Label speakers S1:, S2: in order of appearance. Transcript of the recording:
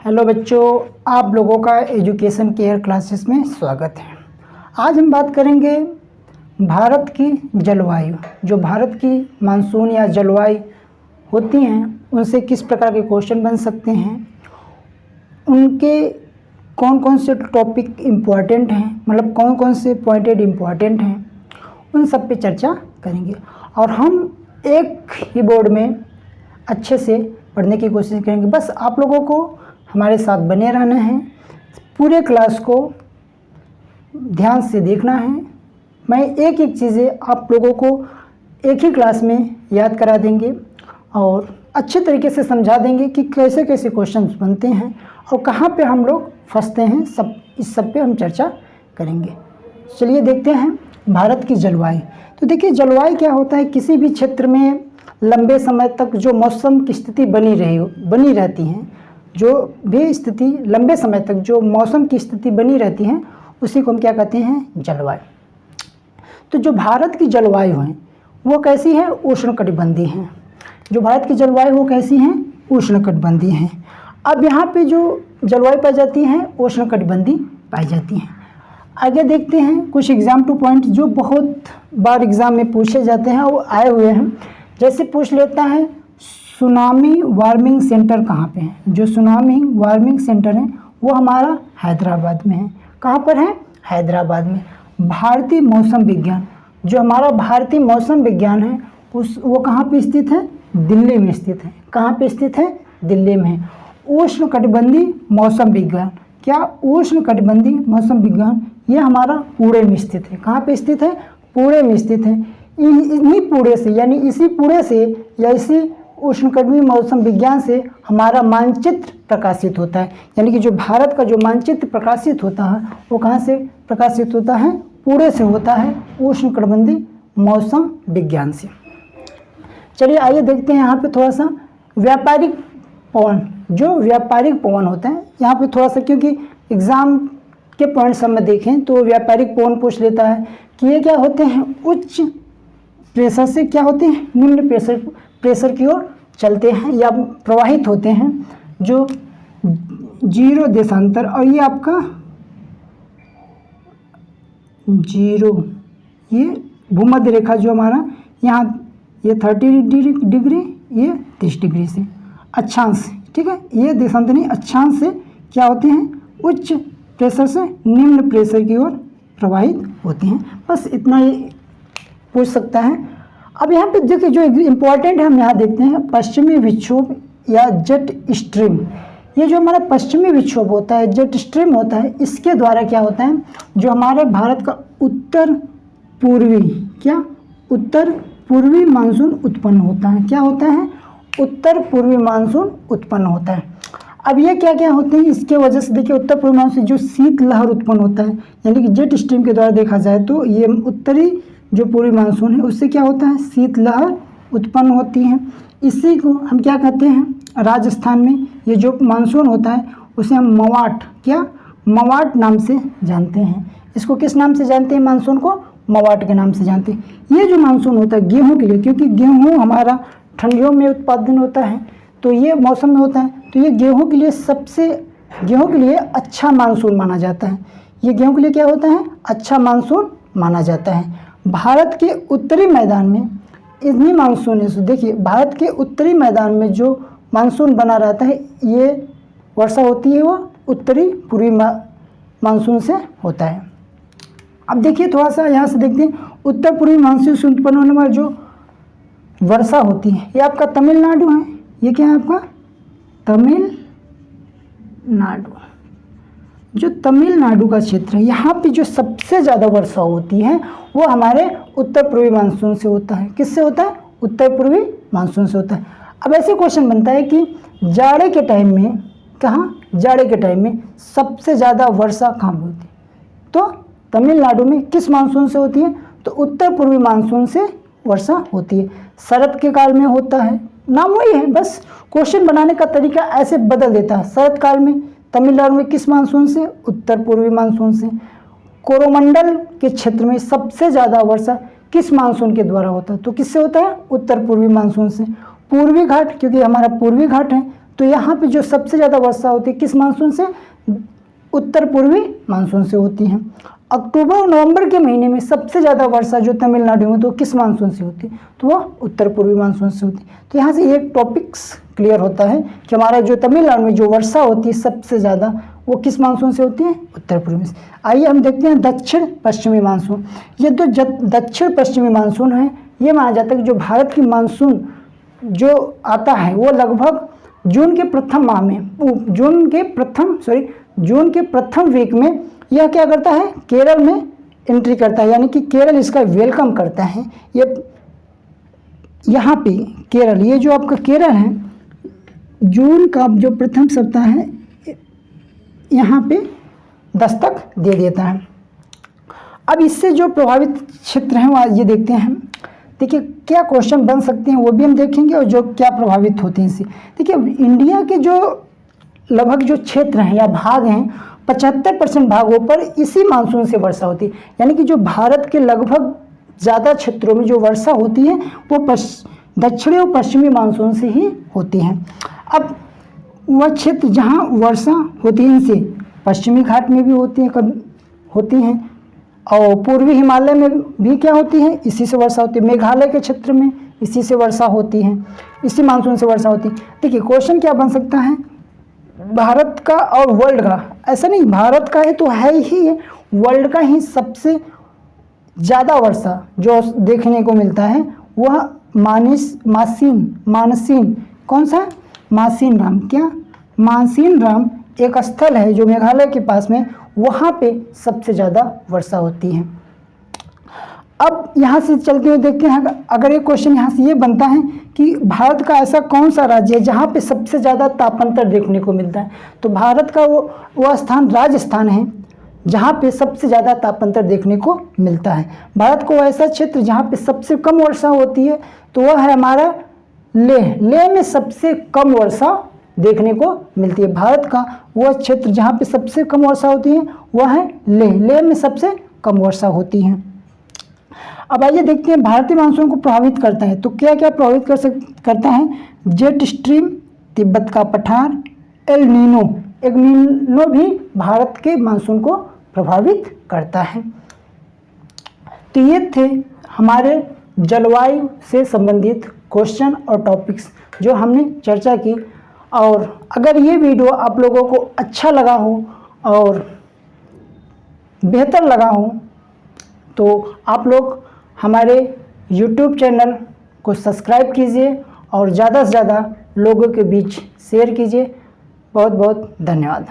S1: Hello बच्चों, आप लोगों का एजुकेशन केयर क्लासेस में स्वागत है। आज हम बात करेंगे भारत की जलवायु। जो भारत की मानसून या जलवायु होती हैं उनसे किस प्रकार के क्वेश्चन बन सकते हैं, उनके कौन कौन से टॉपिक इम्पॉर्टेंट हैं, मतलब कौन कौन से पॉइंटेड इम्पॉर्टेंट हैं, उन सब पे चर्चा करेंगे। और हम एक ही बोर्ड में अच्छे से पढ़ने की कोशिश करेंगे। बस आप लोगों को हमारे साथ बने रहना है, पूरे क्लास को ध्यान से देखना है। मैं एक एक चीज़ें आप लोगों को एक ही क्लास में याद करा देंगे और अच्छे तरीके से समझा देंगे कि कैसे कैसे क्वेश्चंस बनते हैं और कहाँ पे हम लोग फंसते हैं। इस सब पे हम चर्चा करेंगे। चलिए देखते हैं भारत की जलवायु। तो देखिए, जलवायु क्या होता है, किसी भी क्षेत्र में लंबे समय तक जो मौसम की स्थिति बनी रहती हैं, जो भी स्थिति लंबे समय तक जो मौसम की स्थिति बनी रहती है, उसी को हम क्या कहते हैं, जलवायु। तो जो भारत की जलवायु है वो कैसी है, उष्णकटिबंधीय है। जो भारत की जलवायु वो कैसी है, उष्णकटिबंधीय है। अब यहाँ पे जो जलवायु पाई जाती है उष्णकटिबंधीय पाई जाती है। आगे देखते हैं कुछ एग्जाम टू पॉइंट जो बहुत बार एग्जाम में पूछे जाते हैं और आए हुए हैं। जैसे पूछ लेता है सुनामी वार्मिंग सेंटर कहाँ पे है। जो सुनामी वार्मिंग सेंटर है वो हमारा हैदराबाद में है। कहाँ पर है, हैदराबाद में। भारतीय मौसम विज्ञान, जो हमारा भारतीय मौसम विज्ञान है वो कहाँ पे स्थित है, दिल्ली में स्थित है। कहाँ पे स्थित है, दिल्ली में है। उष्णकटिबंधीय मौसम विज्ञान, क्या उष्णकटिबंधीय मौसम विज्ञान, ये हमारा पुणे में स्थित है। कहाँ पे स्थित है, पुणे में स्थित है। इन्हीं पुणे से, यानी इसी पुणे से या इसी उष्णकटिबंधीय मौसम विज्ञान से हमारा मानचित्र प्रकाशित होता है। यानी कि जो भारत का जो मानचित्र प्रकाशित होता है वो कहाँ से प्रकाशित होता है, पुणे से होता है, उष्णकटिबंधीय मौसम विज्ञान से। चलिए आइए देखते हैं यहाँ पे थोड़ा सा व्यापारिक पवन। जो व्यापारिक पवन होता है यहाँ पे थोड़ा सा, क्योंकि एग्जाम के पॉइंट सब में देखें तो व्यापारिक पवन पूछ लेता है कि ये क्या होते हैं, उच्च प्रेशर से क्या होते हैं, निम्न प्रेशर की ओर चलते हैं या प्रवाहित होते हैं, जो जीरो देशांतर, और ये आपका जीरो, ये भूमध्य रेखा जो हमारा यहाँ ये 30 डिग्री, ये 30 डिग्री से अक्षांश, ठीक है, ये देशांतर नहीं, अक्षांश से क्या होते हैं, उच्च प्रेशर से निम्न प्रेशर की ओर प्रवाहित होते हैं। बस इतना ही पूछ सकता है। अब यहाँ पे देखिए जो इम्पोर्टेंट है, हम यहाँ देखते हैं पश्चिमी विक्षोभ या जेट स्ट्रीम। ये जो हमारा पश्चिमी विक्षोभ होता है, जेट स्ट्रीम होता है, इसके द्वारा क्या होता है, जो हमारे भारत का उत्तर पूर्वी मानसून उत्पन्न होता है। क्या होता है, उत्तर पूर्वी मानसून उत्पन्न होता है। अब ये क्या क्या होते हैं, इसके वजह से देखिए उत्तर पूर्वी मानसून जो शीत लहर उत्पन्न होता है, यानी कि जेट स्ट्रीम के द्वारा देखा जाए तो ये उत्तरी जो पूर्वी मानसून है उससे क्या होता है, शीत लहर उत्पन्न होती है। इसी को हम क्या कहते हैं, राजस्थान में ये जो मानसून होता है उसे हम मवाट नाम से जानते हैं। इसको किस नाम से जानते हैं, मानसून को मवाट के नाम से जानते हैं। ये जो मानसून होता है गेहूँ के लिए, क्योंकि गेहूँ हमारा ठंडियों में उत्पादन होता है, तो ये मौसम में होता है, तो ये गेहूँ के लिए अच्छा मानसून माना जाता है। ये गेहूँ के लिए क्या होता है, अच्छा मानसून माना जाता है। भारत के उत्तरी मैदान में इन्हीं मानसून से, देखिए भारत के उत्तरी मैदान में जो मानसून बना रहता है, ये वर्षा होती है वो उत्तरी पूर्वी मानसून से होता है। अब देखिए थोड़ा सा यहाँ से देखते हैं, उत्तर पूर्वी मानसून से उत्पन्न होने वाली जो वर्षा होती है, ये आपका तमिलनाडु है। ये क्या है आपका, तमिलनाडु। जो तमिलनाडु का क्षेत्र है, यहाँ पे जो सबसे ज़्यादा वर्षा होती है वो हमारे उत्तर पूर्वी मानसून से होता है। किससे होता है, उत्तर पूर्वी मानसून से होता है। अब ऐसे क्वेश्चन बनता है कि जाड़े के टाइम में जाड़े के टाइम में सबसे ज़्यादा वर्षा कहाँ पर होती है, तो तमिलनाडु में। किस मानसून से होती है, तो उत्तर पूर्वी मानसून से वर्षा होती है। शरद के काल में होता है, नाम वही है, बस क्वेश्चन बनाने का तरीका ऐसे बदल देता है। शरद काल में तमिलनाडु में किस मानसून से, उत्तर पूर्वी मानसून से। कोरोमंडल के क्षेत्र में सबसे ज़्यादा वर्षा किस मानसून के द्वारा होता है, तो किससे होता है, उत्तर पूर्वी मानसून से। पूर्वी घाट, क्योंकि हमारा पूर्वी घाट है तो यहाँ पे जो सबसे ज़्यादा वर्षा होती है किस मानसून से? उत्तर पूर्वी मानसून से होती है। अक्टूबर और नवंबर के महीने में सबसे ज़्यादा वर्षा जो तमिलनाडु में तो किस मानसून से होती है? तो वह उत्तर पूर्वी मानसून से होती है। तो यहाँ से एक टॉपिक्स क्लियर होता है कि हमारा जो तमिलनाडु में जो वर्षा होती है सबसे ज़्यादा वो किस मानसून से होती है? उत्तर पूर्वी से। आइए हम देखते हैं दक्षिण पश्चिमी मानसून। ये तो दक्षिण पश्चिमी मानसून है, ये माना जाता है कि जो भारत की मानसून जो आता है वो लगभग जून के प्रथम वीक में यह क्या करता है? केरल में एंट्री करता है, यानी कि केरल इसका वेलकम करता है। ये यहाँ पे केरल, ये जो आपका केरल है, जून का जो प्रथम सप्ताह है यहाँ पे दस्तक दे देता है। अब इससे जो प्रभावित क्षेत्र हैं वो ये देखते हैं। देखिए क्या क्वेश्चन बन सकते हैं वो भी हम देखेंगे, और जो क्या प्रभावित होते हैं इससे। देखिए इंडिया के जो लगभग जो क्षेत्र हैं या भाग हैं 75% भागों पर इसी मानसून से वर्षा होती है, यानी कि जो भारत के लगभग ज़्यादा क्षेत्रों में जो वर्षा होती है वो दक्षिणी और पश्चिमी मानसून से ही होती है। अब वह क्षेत्र जहाँ वर्षा होती है इनसे पश्चिमी घाट में भी होती हैं और पूर्वी हिमालय में भी क्या होती है? इसी से वर्षा होती है। मेघालय के क्षेत्र में इसी से वर्षा होती है, इसी मानसून से वर्षा होती है। देखिए क्वेश्चन क्या बन सकता है? भारत का और वर्ल्ड का, ऐसा नहीं भारत का है तो है ही, वर्ल्ड का ही सबसे ज़्यादा वर्षा जो देखने को मिलता है वह मानसीन कौन सा? मानसीन राम। क्या? मानसीन राम एक स्थल है जो मेघालय के पास में, वहाँ पे सबसे ज़्यादा वर्षा होती है। अब यहाँ से चलते हुए देखते हैं, अगर एक क्वेश्चन यहाँ से ये बनता है कि भारत का ऐसा कौन सा राज्य है जहाँ पे सबसे ज़्यादा तापांतर देखने को मिलता है? तो भारत का वो स्थान राजस्थान है जहाँ पे सबसे ज़्यादा तापांतर देखने को मिलता है। भारत को ऐसा क्षेत्र जहाँ पे सबसे कम वर्षा होती है तो वह है हमारा लेह। लेह में सबसे कम वर्षा देखने को मिलती है। भारत का वह क्षेत्र जहाँ पे सबसे कम वर्षा होती है वह है लेह। लेह में सबसे कम वर्षा होती है। अब आइए देखते हैं भारतीय मानसून को प्रभावित करता है तो क्या क्या प्रभावित करता है? जेट स्ट्रीम, तिब्बत का पठार, एल नीनो भी भारत के मानसून को प्रभावित करता है। तो ये थे हमारे जलवायु से संबंधित क्वेश्चन और टॉपिक्स जो हमने चर्चा की। और अगर ये वीडियो आप लोगों को अच्छा लगा हो और बेहतर लगा हो तो आप लोग हमारे YouTube चैनल को सब्सक्राइब कीजिए और ज़्यादा से ज़्यादा लोगों के बीच शेयर कीजिए। बहुत बहुत धन्यवाद।